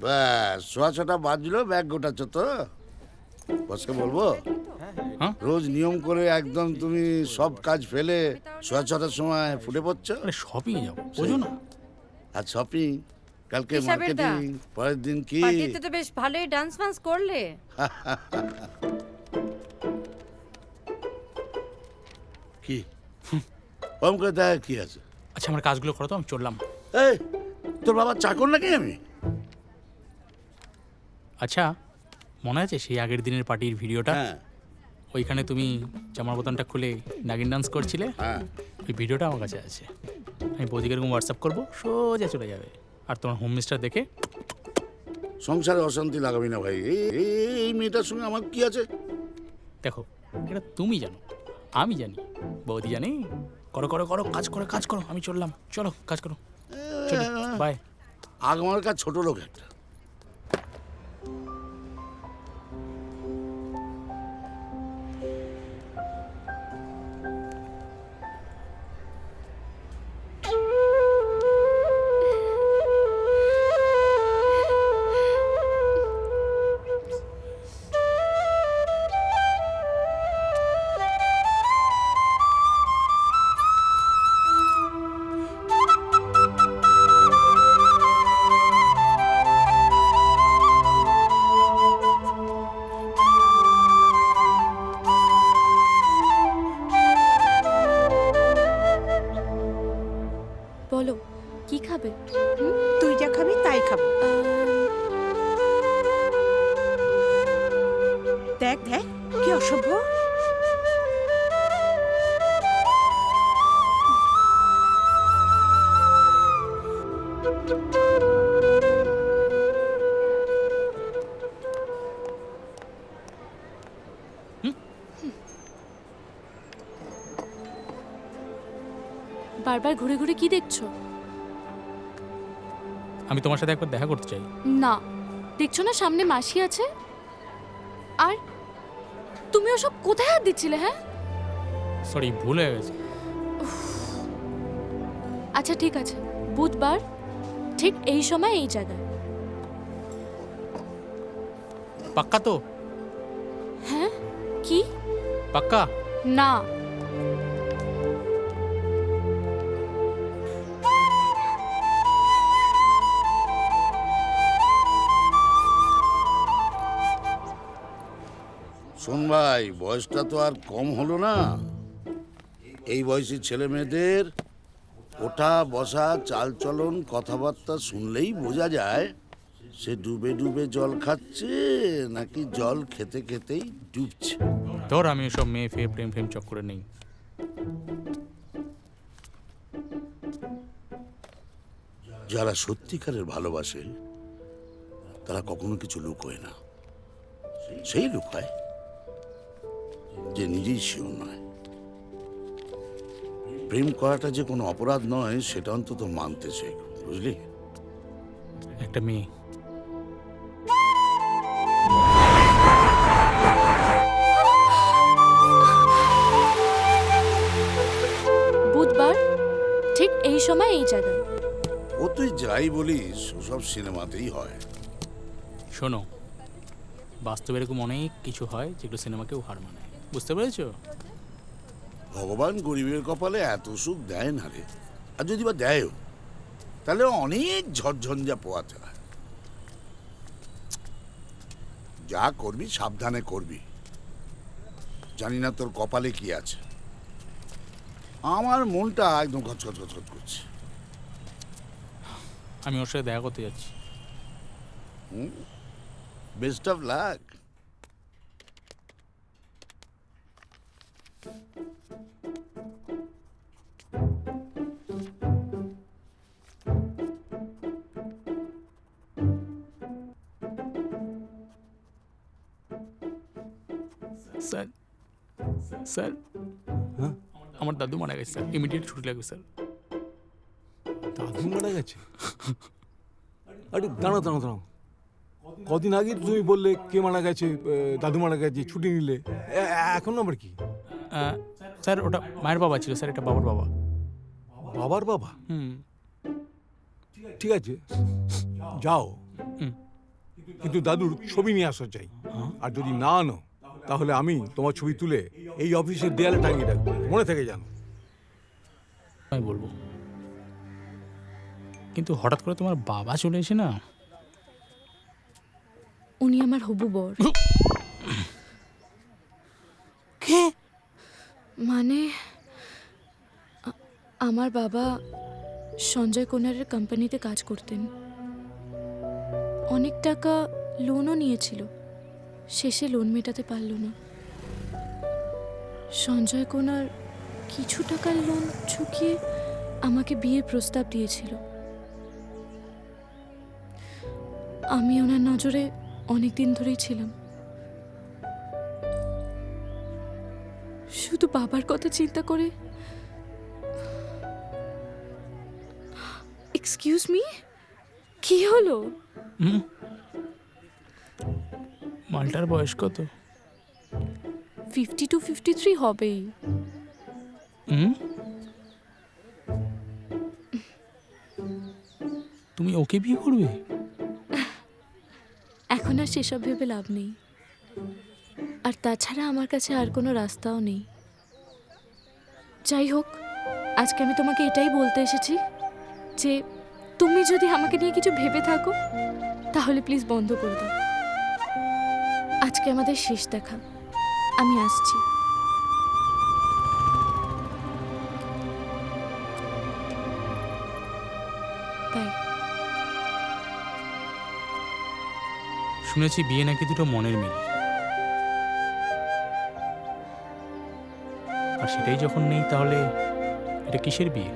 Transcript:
ব্যাস 6:30 বাজলো, ব্যাগ গোটাচ্ছ তো? বসকে বলবো হ্যাঁ? রোজ নিয়ম করে একদম তুমি সব কাজ ফেলে 6:30 সময় ফুটে পড়ছো। আরে শপিং এ যাবো, বোঝো না? আর শপিং, কালকে হিসাবের দা। মার্কেটিং, পরের দিন কি? পার্টিতে তো বেশ ভালোই ডান্স ফান্স করলে। কি ওম করে দেখা কি আছে? আচ্ছা আমার কাজগুলো করো তো, আমি চললাম। এই তোর বাবা চাকর নাকি আমি? আচ্ছা মনে আছে সেই আগের দিনের পার্টির ভিডিওটা? হ্যাঁ ওইখানে তুমি জামার বোতামটা খুলে নাগিন ডান্স করছিলে, হ্যাঁ। ওই ভিডিওটা আমার কাছে আছে। আমি বৌদিকে এরকম হোয়াটসঅ্যাপ করবো, সোজা চলে যাবে। আর তোমার হোম মিনিস্টার দেখে সংসারে অশান্তি লাগাবি না ভাই। এই মেয়েটার সঙ্গে আমার কি আছে? দেখো, এটা তুমি জানো, আমি জানি, বৌদি জানি। করো করো করো, কাজ করো কাজ করো, আমি চললাম। চলো কাজ করো, চলো বাই। আগমার কাজ ছোট লোক একটা। বলো কি খাবে? তুই যা খাবি তাই খাবো। দেখ দেখ কি অসভ্য। বারবার ঘুরে ঘুরে কি দেখছো? আমি তোমার সাথে একবার দেখা করতে চাই। না, দেখছো না সামনে মাসি আছে? আর তুমি ওসব কোথায় হাত দিচ্ছিলে? হ্যাঁ সরি, ভুল হয়ে গেছে। আচ্ছা ঠিক আছে, বুধবার ঠিক এই সময় এই জায়গায়। পাক্কা তো? হ্যাঁ কি? পাক্কা? না শোন ভাই, বয়সটা তো আর কম হলো না। এই বয়সী ছেলে মেয়েদের ওঠা বসা, চালচলন, কথাবার্তা শুনলেই বোঝা যায় সে ডুবে ডুবে জল খাচ্ছে নাকি জল খেতে খেতেই ডুবছে। ধর, আমি ওসব মেয়ে ফেয়ে প্রেম ফেম চক্করে নেই। যারা সত্যিকারের ভালোবাসে তারা কখনো কিছু লুকোয় না। সেই লুকায় যে নিজেই শিওর নয়। প্রেম করাটা যে কোনো অপরাধ নয় সেটা অন্তত মানতে শেখ, বুঝলি? একটা মেয়ে বুধবার ঠিক এই সময় এই জায়গায়। ও তুই যাই বলিস ওসব সিনেমাতেই হয়। শোনো, বাস্তবে এরকম অনেক কিছু হয় যেগুলো সিনেমাকেও হার মানায়, বুঝতে পেরেছো? ভগবান গরিবের কপালে এত সুখ দেয় না রে। আর যদি বা দেয়ও তাহলে অনেক ঝড়ঝঞ্ঝা পোয়াতে হয়। যা করবি সাবধানে করবি। জানি না তোর কপালে কি আছে। আমার মনটা একদম খচখচ খচখচ করছে। আমি ওর সাথে দেখা করতে যাচ্ছি। Best of luck. Sir, sir, হ্যাঁ? আমার দাদু মারা গেছে স্যার, ইমিডিয়েট ছুটি লাগবে স্যার। দাদু মারা গেছে? আরে দাঁড়াও দাঁড়াও দাঁড়াও, কদিন আগে তুমি বললে কে মারা গেছে, দাদু মারা গেছে, ছুটি নিলে। এখন আবার কি? স্যার ওটা মায়ের বাবা ছিল স্যার, এটা বাবার বাবা। বাবার বাবা? হুম। ঠিক আছে, যাও। কিন্তু দাদুর ছবি নিয়ে আসা চাই। আর যদি না আনো তাহলে আমি তোমার ছবি তুলে এই অফিসের দেয়ালে টাঙিয়ে রাখবো, মনে থেকে জানো। আমি বলবো, কিন্তু হঠাৎ করে তোমার বাবা চলে এসে না, উনি আমার হবু বর। কে? মানে আমার বাবা সঞ্জয় কোনারের কোম্পানিতে কাজ করতেন, অনেক টাকা লোনও নিয়েছিল, শেষে লোন মেটাতে পারল না। সঞ্জয় কোনার কিছু টাকার লোন চুকিয়ে আমাকে বিয়ের প্রস্তাব দিয়েছিল। আমি ওনার নজরে অনেক দিন ধরেই ছিলাম। শুধু বাবার কথা চিন্তা করে। এক্সকিউজ মি, কি হলো? মালটার বয়স কত? 50 to 53 হবেই। তুমি ওকে বিয়ে করবে? এখন আর সেসব ভেবে লাভ নেই, আর তাছাড়া আমার কাছে আর কোনো রাস্তাও নেই। যাই হোক, আজকে আমি তোমাকে এটাই বলতে এসেছি যে তুমি যদি আমাকে নিয়ে কিছু ভেবে থাকো তাহলে প্লিজ বন্ধ করে দাও। আজকে আমাদের শেষ দেখা, আমি আসছি। বাই। শুনেছি বিয়ে নাকি দুটো মনের মিল, আর সেটাই যখন নেই তাহলে এটা কিসের বিয়ে?